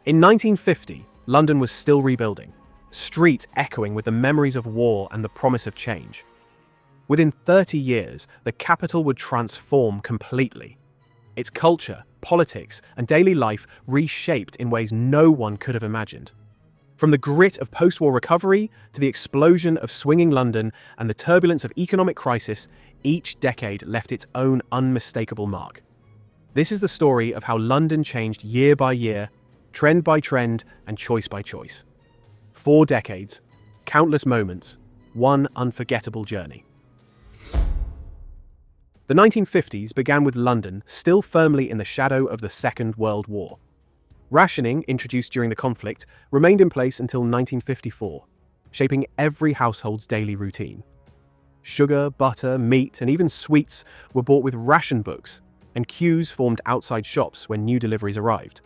In 1950, London was still rebuilding, streets echoing with the memories of war and the promise of change. Within 30 years, the capital would transform completely. Its culture, politics, and daily life reshaped in ways no one could have imagined. From the grit of post-war recovery to the explosion of swinging London and the turbulence of economic crisis, each decade left its own unmistakable mark. This is the story of how London changed year by year, trend by trend, and choice by choice. 4 decades, countless moments, one unforgettable journey. The 1950s began with London still firmly in the shadow of the Second World War. Rationing, introduced during the conflict, remained in place until 1954, shaping every household's daily routine. Sugar, butter, meat, and even sweets were bought with ration books, and queues formed outside shops when new deliveries arrived.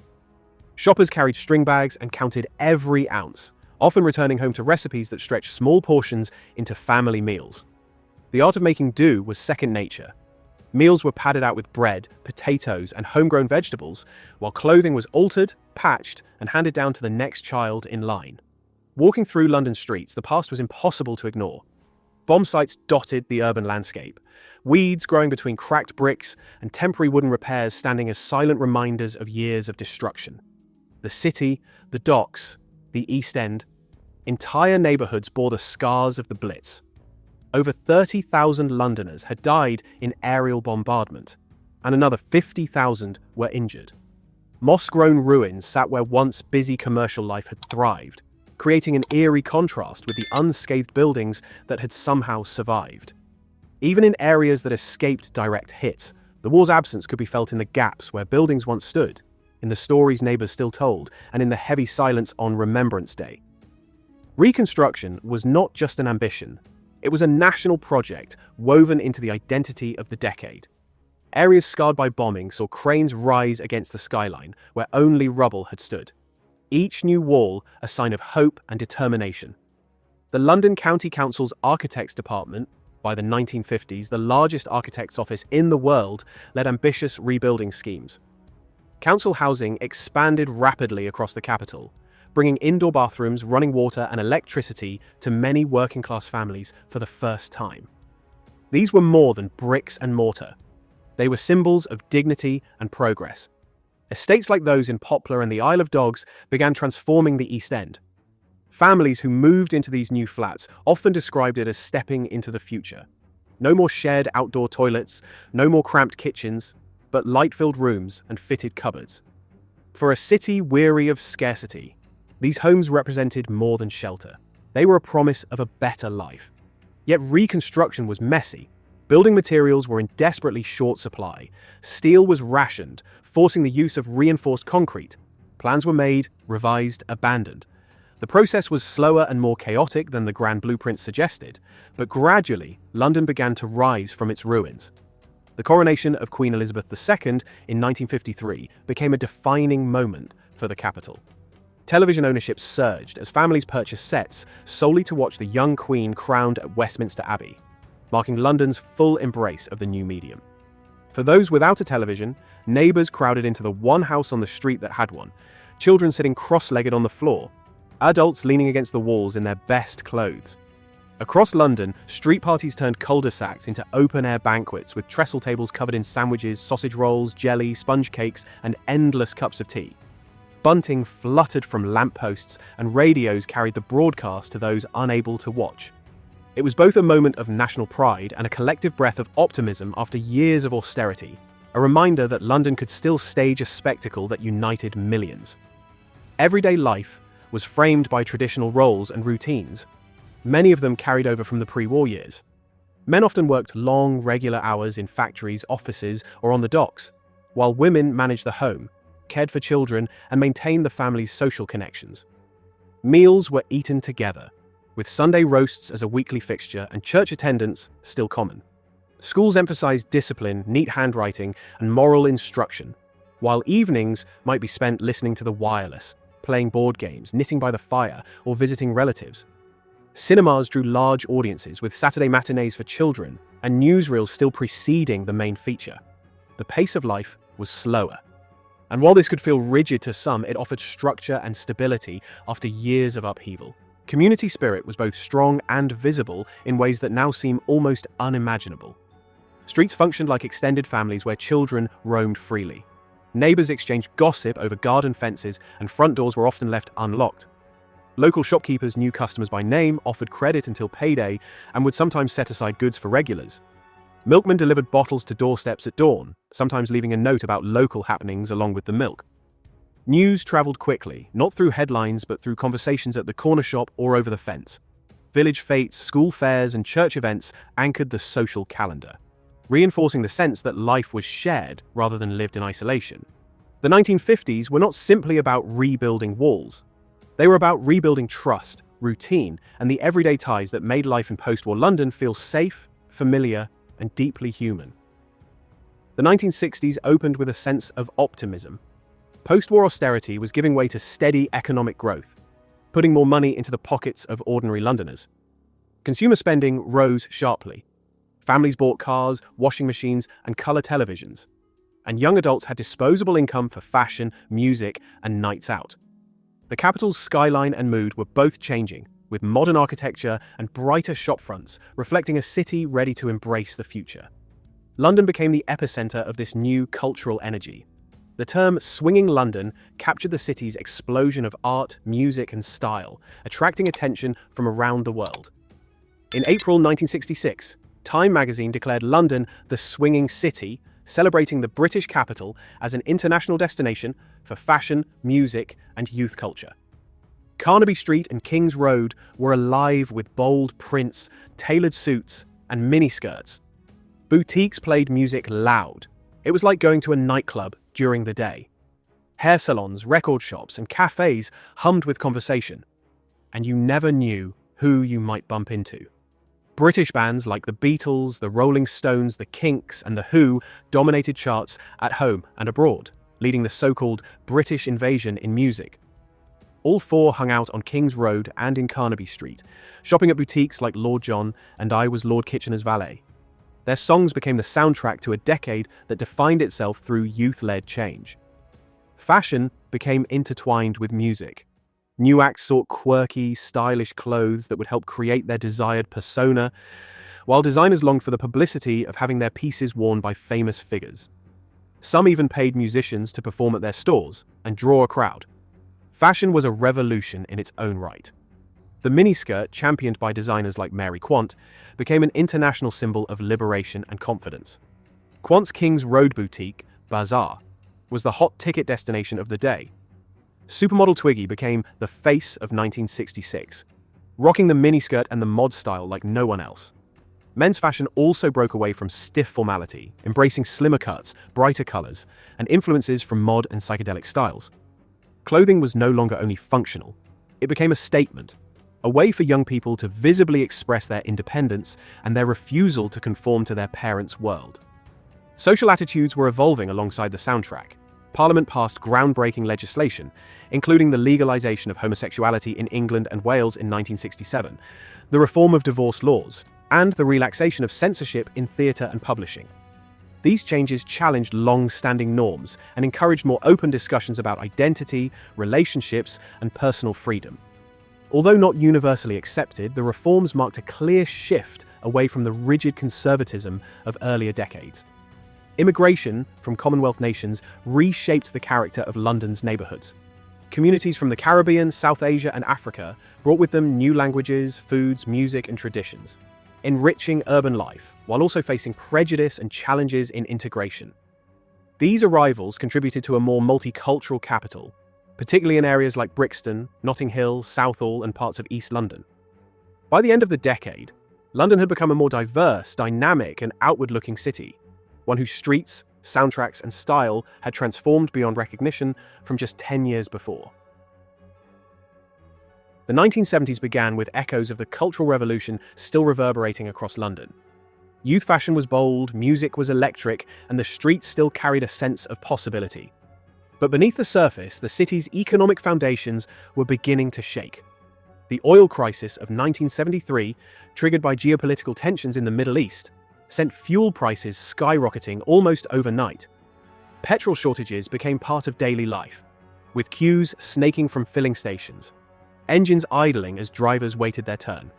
Shoppers carried string bags and counted every ounce, often returning home to recipes that stretched small portions into family meals. The art of making do was second nature. Meals were padded out with bread, potatoes, and homegrown vegetables, while clothing was altered, patched, and handed down to the next child in line. Walking through London streets, the past was impossible to ignore. Bomb sites dotted the urban landscape, weeds growing between cracked bricks and temporary wooden repairs standing as silent reminders of years of destruction. The city, the docks, the East End, entire neighbourhoods bore the scars of the Blitz. Over 30,000 Londoners had died in aerial bombardment, and another 50,000 were injured. Moss-grown ruins sat where once busy commercial life had thrived, creating an eerie contrast with the unscathed buildings that had somehow survived. Even in areas that escaped direct hits, the war's absence could be felt in the gaps where buildings once stood, in the stories neighbours still told, and in the heavy silence on Remembrance Day. Reconstruction was not just an ambition. It was a national project woven into the identity of the decade. Areas scarred by bombing saw cranes rise against the skyline where only rubble had stood. Each new wall a sign of hope and determination. The London County Council's Architects Department, by the 1950s the largest architect's office in the world, led ambitious rebuilding schemes. Council housing expanded rapidly across the capital, bringing indoor bathrooms, running water, and electricity to many working-class families for the first time. These were more than bricks and mortar. They were symbols of dignity and progress. Estates like those in Poplar and the Isle of Dogs began transforming the East End. Families who moved into these new flats often described it as stepping into the future. No more shared outdoor toilets, no more cramped kitchens, but light-filled rooms and fitted cupboards. For a city weary of scarcity, these homes represented more than shelter. They were a promise of a better life. Yet reconstruction was messy. Building materials were in desperately short supply. Steel was rationed, forcing the use of reinforced concrete. Plans were made, revised, abandoned. The process was slower and more chaotic than the grand blueprints suggested, but gradually London began to rise from its ruins. The coronation of Queen Elizabeth II in 1953 became a defining moment for the capital. Television ownership surged as families purchased sets solely to watch the young Queen crowned at Westminster Abbey, marking London's full embrace of the new medium. For those without a television, neighbours crowded into the one house on the street that had one, children sitting cross-legged on the floor, adults leaning against the walls in their best clothes. Across London, street parties turned cul-de-sacs into open-air banquets with trestle tables covered in sandwiches, sausage rolls, jelly, sponge cakes, and endless cups of tea. Bunting fluttered from lampposts, and radios carried the broadcast to those unable to watch. It was both a moment of national pride and a collective breath of optimism after years of austerity, a reminder that London could still stage a spectacle that united millions. Everyday life was framed by traditional roles and routines, many of them carried over from the pre-war years. Men often worked long, regular hours in factories, offices, or on the docks, while women managed the home, cared for children, and maintained the family's social connections. Meals were eaten together, with Sunday roasts as a weekly fixture and church attendance still common. Schools emphasized discipline, neat handwriting, and moral instruction, while evenings might be spent listening to the wireless, playing board games, knitting by the fire, or visiting relatives. Cinemas drew large audiences, with Saturday matinees for children and newsreels still preceding the main feature. The pace of life was slower. And while this could feel rigid to some, it offered structure and stability after years of upheaval. Community spirit was both strong and visible in ways that now seem almost unimaginable. Streets functioned like extended families where children roamed freely. Neighbors exchanged gossip over garden fences, and front doors were often left unlocked. Local shopkeepers knew customers by name, offered credit until payday, and would sometimes set aside goods for regulars. Milkmen delivered bottles to doorsteps at dawn, sometimes leaving a note about local happenings along with the milk. News traveled quickly, not through headlines but through conversations at the corner shop or over the fence. Village fetes, school fairs, and church events anchored the social calendar, reinforcing the sense that life was shared rather than lived in isolation. The 1950s were not simply about rebuilding walls. They were about rebuilding trust, routine, and the everyday ties that made life in post-war London feel safe, familiar, and deeply human. The 1960s opened with a sense of optimism. Post-war austerity was giving way to steady economic growth, putting more money into the pockets of ordinary Londoners. Consumer spending rose sharply. Families bought cars, washing machines, and colour televisions. And young adults had disposable income for fashion, music, and nights out. The capital's skyline and mood were both changing, with modern architecture and brighter shopfronts reflecting a city ready to embrace the future. London became the epicenter of this new cultural energy. The term "swinging London" captured the city's explosion of art, music, and style, attracting attention from around the world. In April 1966, Time magazine declared London the swinging city, celebrating the British capital as an international destination for fashion, music, and youth culture. Carnaby Street and King's Road were alive with bold prints, tailored suits, and miniskirts. Boutiques played music loud. It was like going to a nightclub during the day. Hair salons, record shops, and cafes hummed with conversation. And you never knew who you might bump into. British bands like the Beatles, the Rolling Stones, the Kinks, and the Who dominated charts at home and abroad, leading the so-called British invasion in music. All four hung out on King's Road and in Carnaby Street, shopping at boutiques like Lord John and I Was Lord Kitchener's Valet. Their songs became the soundtrack to a decade that defined itself through youth-led change. Fashion became intertwined with music. New acts sought quirky, stylish clothes that would help create their desired persona, while designers longed for the publicity of having their pieces worn by famous figures. Some even paid musicians to perform at their stores and draw a crowd. Fashion was a revolution in its own right. The miniskirt, championed by designers like Mary Quant, became an international symbol of liberation and confidence. Quant's King's Road boutique, Bazaar, was the hot ticket destination of the day. Supermodel Twiggy became the face of 1966, rocking the miniskirt and the mod style like no one else. Men's fashion also broke away from stiff formality, embracing slimmer cuts, brighter colors, and influences from mod and psychedelic styles. Clothing was no longer only functional. It became a statement, a way for young people to visibly express their independence and their refusal to conform to their parents' world. Social attitudes were evolving alongside the soundtrack. Parliament passed groundbreaking legislation, including the legalization of homosexuality in England and Wales in 1967, the reform of divorce laws, and the relaxation of censorship in theatre and publishing. These changes challenged long-standing norms and encouraged more open discussions about identity, relationships, and personal freedom. Although not universally accepted, the reforms marked a clear shift away from the rigid conservatism of earlier decades. Immigration from Commonwealth nations reshaped the character of London's neighbourhoods. Communities from the Caribbean, South Asia, and Africa brought with them new languages, foods, music, and traditions, enriching urban life while also facing prejudice and challenges in integration. These arrivals contributed to a more multicultural capital, particularly in areas like Brixton, Notting Hill, Southall, and parts of East London. By the end of the decade, London had become a more diverse, dynamic, and outward-looking city, one whose streets, soundtracks, and style had transformed beyond recognition from just 10 years before. The 1970s began with echoes of the Cultural Revolution still reverberating across London. Youth fashion was bold, music was electric, and the streets still carried a sense of possibility. But beneath the surface, the city's economic foundations were beginning to shake. The oil crisis of 1973, triggered by geopolitical tensions in the Middle East, sent fuel prices skyrocketing almost overnight. Petrol shortages became part of daily life, with queues snaking from filling stations, engines idling as drivers waited their turn.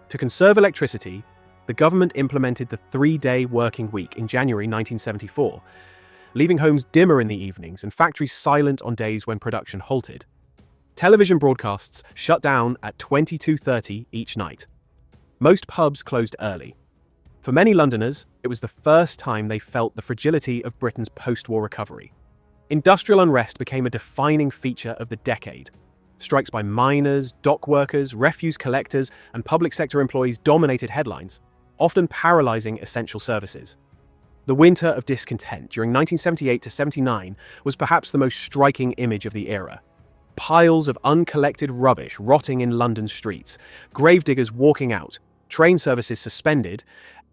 To conserve electricity, the government implemented the three-day working week in January 1974, leaving homes dimmer in the evenings and factories silent on days when production halted. Television broadcasts shut down at 22:30 each night. Most pubs closed early. For many Londoners, it was the first time they felt the fragility of Britain's post-war recovery. Industrial unrest became a defining feature of the decade. Strikes by miners, dock workers, refuse collectors, and public sector employees dominated headlines, often paralyzing essential services. The winter of discontent during 1978 to 79 was perhaps the most striking image of the era. Piles of uncollected rubbish rotting in London streets, gravediggers walking out, train services suspended,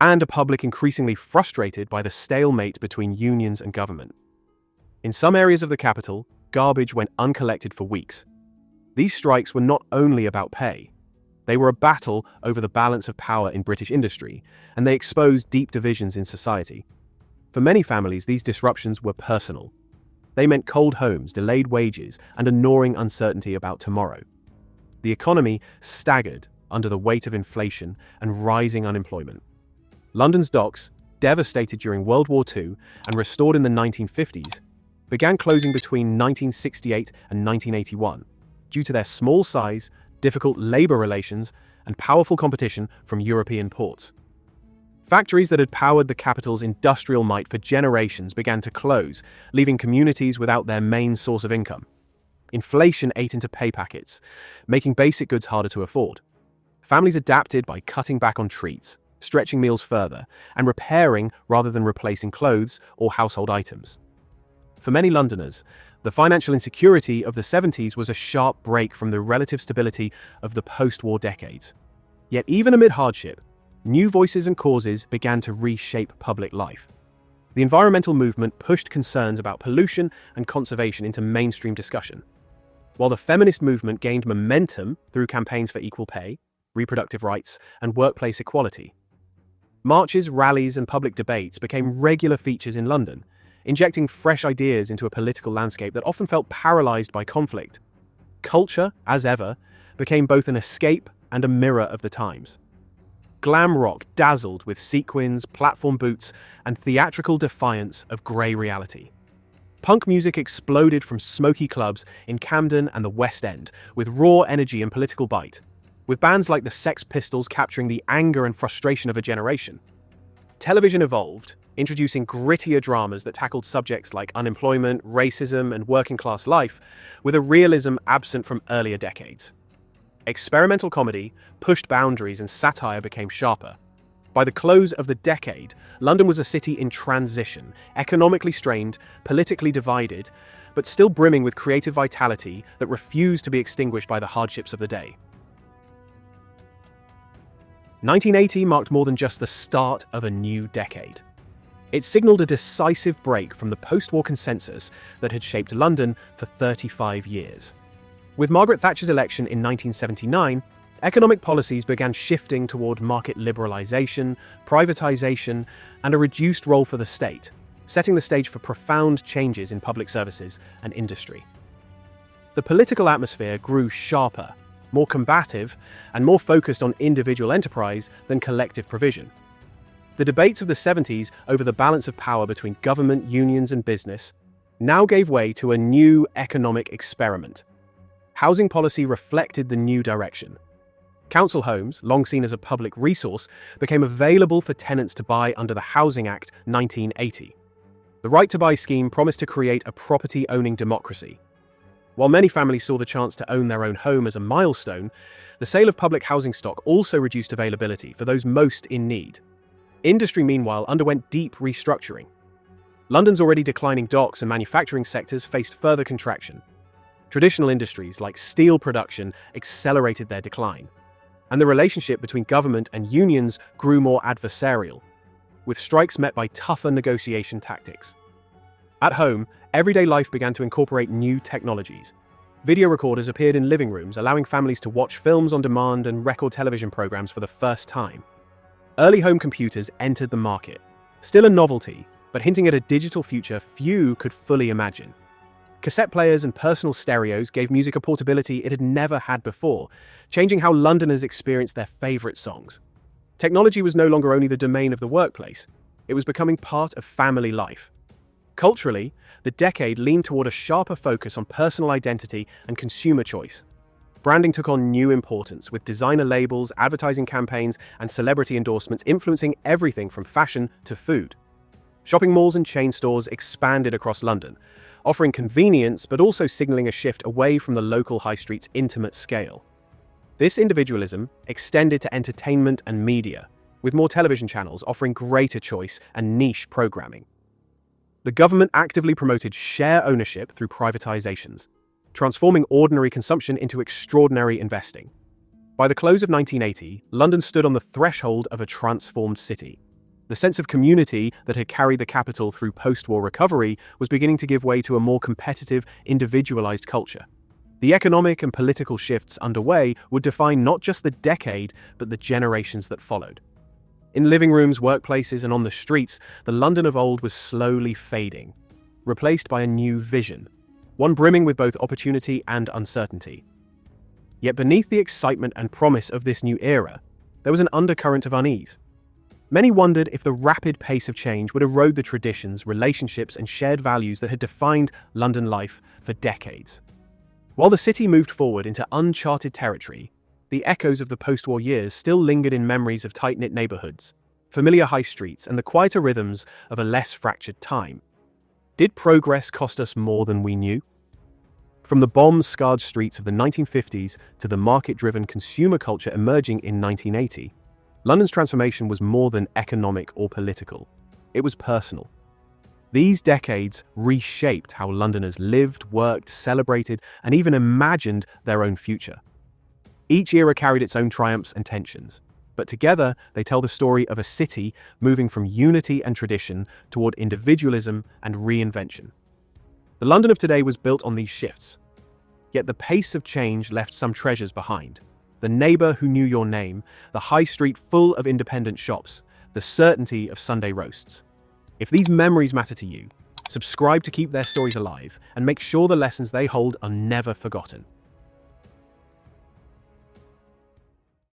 and a public increasingly frustrated by the stalemate between unions and government. In some areas of the capital, garbage went uncollected for weeks. These strikes were not only about pay. They were a battle over the balance of power in British industry, and they exposed deep divisions in society. For many families, these disruptions were personal. They meant cold homes, delayed wages, and a gnawing uncertainty about tomorrow. The economy staggered under the weight of inflation and rising unemployment. London's docks, devastated during World War II and restored in the 1950s, began closing between 1968 and 1981 due to their small size, difficult labor relations, and powerful competition from European ports. Factories that had powered the capital's industrial might for generations began to close, leaving communities without their main source of income. Inflation ate into pay packets, making basic goods harder to afford. Families adapted by cutting back on treats, stretching meals further, and repairing rather than replacing clothes or household items. For many Londoners, the financial insecurity of the 70s was a sharp break from the relative stability of the post-war decades. Yet even amid hardship, new voices and causes began to reshape public life. The environmental movement pushed concerns about pollution and conservation into mainstream discussion, while the feminist movement gained momentum through campaigns for equal pay, reproductive rights, and workplace equality. Marches, rallies, and public debates became regular features in London, injecting fresh ideas into a political landscape that often felt paralyzed by conflict. Culture, as ever, became both an escape and a mirror of the times. Glam rock dazzled with sequins, platform boots, and theatrical defiance of grey reality. Punk music exploded from smoky clubs in Camden and the West End, with raw energy and political bite, with bands like the Sex Pistols capturing the anger and frustration of a generation. Television evolved, introducing grittier dramas that tackled subjects like unemployment, racism, and working-class life, with a realism absent from earlier decades. Experimental comedy pushed boundaries and satire became sharper. By the close of the decade, London was a city in transition, economically strained, politically divided, but still brimming with creative vitality that refused to be extinguished by the hardships of the day. 1980 marked more than just the start of a new decade. It signaled a decisive break from the post-war consensus that had shaped London for 35 years. With Margaret Thatcher's election in 1979, economic policies began shifting toward market liberalisation, privatisation, and a reduced role for the state, setting the stage for profound changes in public services and industry. The political atmosphere grew sharper, more combative, and more focused on individual enterprise than collective provision. The debates of the 70s over the balance of power between government, unions, and business now gave way to a new economic experiment. Housing policy reflected the new direction. Council homes, long seen as a public resource, became available for tenants to buy under the Housing Act 1980. The Right to Buy scheme promised to create a property-owning democracy. While many families saw the chance to own their own home as a milestone, the sale of public housing stock also reduced availability for those most in need. Industry, meanwhile, underwent deep restructuring. London's already declining docks and manufacturing sectors faced further contraction. Traditional industries like steel production accelerated their decline, and the relationship between government and unions grew more adversarial, with strikes met by tougher negotiation tactics. At home, everyday life began to incorporate new technologies. Video recorders appeared in living rooms, allowing families to watch films on demand and record television programs for the first time. Early home computers entered the market. Still a novelty, but hinting at a digital future few could fully imagine. Cassette players and personal stereos gave music a portability it had never had before, changing how Londoners experienced their favourite songs. Technology was no longer only the domain of the workplace, it was becoming part of family life. Culturally, the decade leaned toward a sharper focus on personal identity and consumer choice. Branding took on new importance, with designer labels, advertising campaigns, and celebrity endorsements influencing everything from fashion to food. Shopping malls and chain stores expanded across London, offering convenience but also signaling a shift away from the local high street's intimate scale. This individualism extended to entertainment and media, with more television channels offering greater choice and niche programming. The government actively promoted share ownership through privatizations, transforming ordinary consumption into extraordinary investing. By the close of 1980, London stood on the threshold of a transformed city. The sense of community that had carried the capital through post-war recovery was beginning to give way to a more competitive, individualized culture. The economic and political shifts underway would define not just the decade, but the generations that followed. In living rooms, workplaces, and on the streets, the London of old was slowly fading, replaced by a new vision, one brimming with both opportunity and uncertainty. Yet beneath the excitement and promise of this new era, there was an undercurrent of unease. Many wondered if the rapid pace of change would erode the traditions, relationships, and shared values that had defined London life for decades. While the city moved forward into uncharted territory, the echoes of the post-war years still lingered in memories of tight-knit neighborhoods, familiar high streets, and the quieter rhythms of a less fractured time. Did progress cost us more than we knew? From the bomb-scarred streets of the 1950s to the market-driven consumer culture emerging in 1980, London's transformation was more than economic or political. It was personal. These decades reshaped how Londoners lived, worked, celebrated, and even imagined their own future. Each era carried its own triumphs and tensions, but together they tell the story of a city moving from unity and tradition toward individualism and reinvention. The London of today was built on these shifts, yet the pace of change left some treasures behind. The neighbour who knew your name, the high street full of independent shops, the certainty of Sunday roasts. If these memories matter to you, subscribe to keep their stories alive and make sure the lessons they hold are never forgotten.